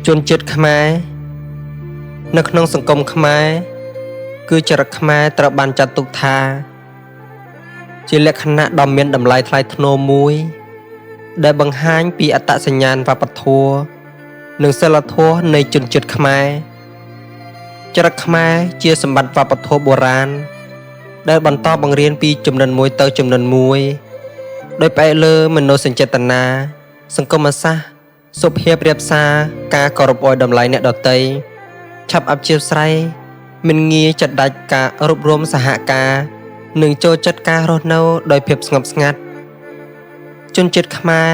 ជនជាតិខ្មែរនៅក្នុងសង្គមខ្មែរគឺចរិតខ្មែរត្រូវបានចាត់ទុកថាជាលក្ខណៈដ៏មានតម្លៃថ្លៃថ្នូរមួយដែលបង្ហាញពីអត្តសញ្ញាណវប្បធម៌និងសីលធម៌នៃជនជាតិខ្មែរចរិតខ្មែរជាសម្បត្តិវប្បធម៌បុរាណដែលបន្តបង្រៀនពីជំនាន់មួយទៅជំនាន់មួយដោយផ្អែកលើមនោសញ្ចេតនាសង្គមសាស្ត្រសុភាពរាបសារការគោរពឲ្យតម្លៃអ្នកដទៃឆាប់អព្យាស្រ័យមិនងាយចាត់ដាច់ការរួបរวมសហការនិងចូលចិត្តការរស់នៅដោយភាពស្ងប់ស្ងាត់ជនជាតិខ្មែរ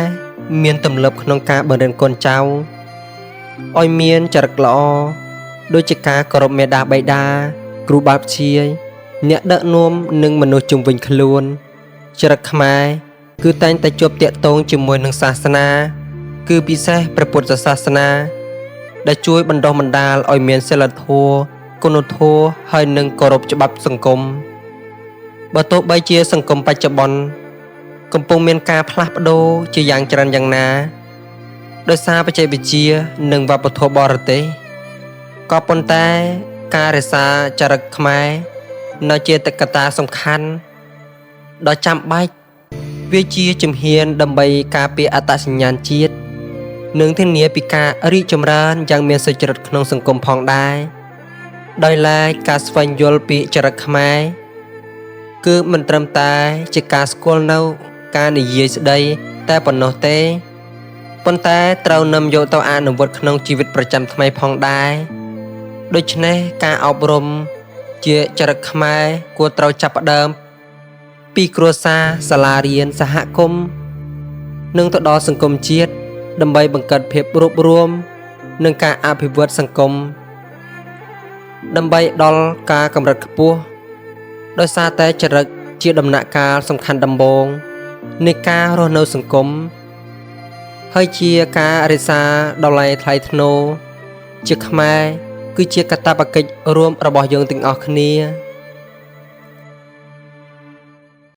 មានទម្លាប់ក្នុងការបង្រៀនកូនចៅឲ្យមានចរិតល្អដូចជាការគោរពមាតាបិតាគ្រូបាធ្យាយអ្នកដឹកនាំនិងមនុស្សជុំវិញខ្លួនចរិតខ្មែរគឺតែងតែជាប់ទាក់ទងជាមួយនឹងសាសនាគឺពិសេសព្រះពុទ្ធសាសនាដែលជួយបណ្ដុះបណ្ដាលឲ្យមានសីលធម៌គុណធម៌ហើយនិងគោរពច្បាប់សង្គមបើទោះបីជាសង្គមបច្ចុប្បន្នកំពុងមានការផ្លាស់ប្ដូរជាយ៉ាងច្រើនយ៉ាងណាដោយសារបច្ចេកវិទ្យានិងវប្បធម៌បរទេសក៏ប៉ុន្តែការរក្សាចរិតខ្មែរនៅជាកត្តាសំខាន់ដ៏ចាំបាច់វាជាជំហានដើម្បីការពារអត្តសញ្ញាណជាតិនិងធានាពីការរីកចម្រើនយ៉ាងមានសុចរិតក្នុងសង្គមផងដែរដោយឡែកការស្វែងយល់ពីចរិតខ្មែរគឺមិនត្រឹមតែជាការស្គាល់នៅការនិយាយស្ដីតែប៉ុណ្ណោះទេប៉ុន្តែត្រូវនำយកទៅអនុវត្តក្នុងជីវិតប្រចាំថ្ងៃផងដែរដូច្នេះការអប់រំជាចរិតខ្មែរគួរត្រូវចាប់ផ្ដើមពីគ្រួសារសាលារៀនសហគមន៍និងទៅដល់សង្គមជាតិដើម្បីបង្កើតភាពរួបរวมនិងការអភិវឌ្ឍសង្គមដើម្បីដល់ការកម្រិតខ្ពស់ដោយសារតែចរិតជាដំណាក់កាលសំខាន់ដំបូងនៃការរស់នៅសង្គមហើយជាការរក្សាតម្លៃថ្លៃថ្នូរជាខ្មែរគឺជាកាតព្វកិច្ចរួមរបស់យើងទាំងអស់គ្នា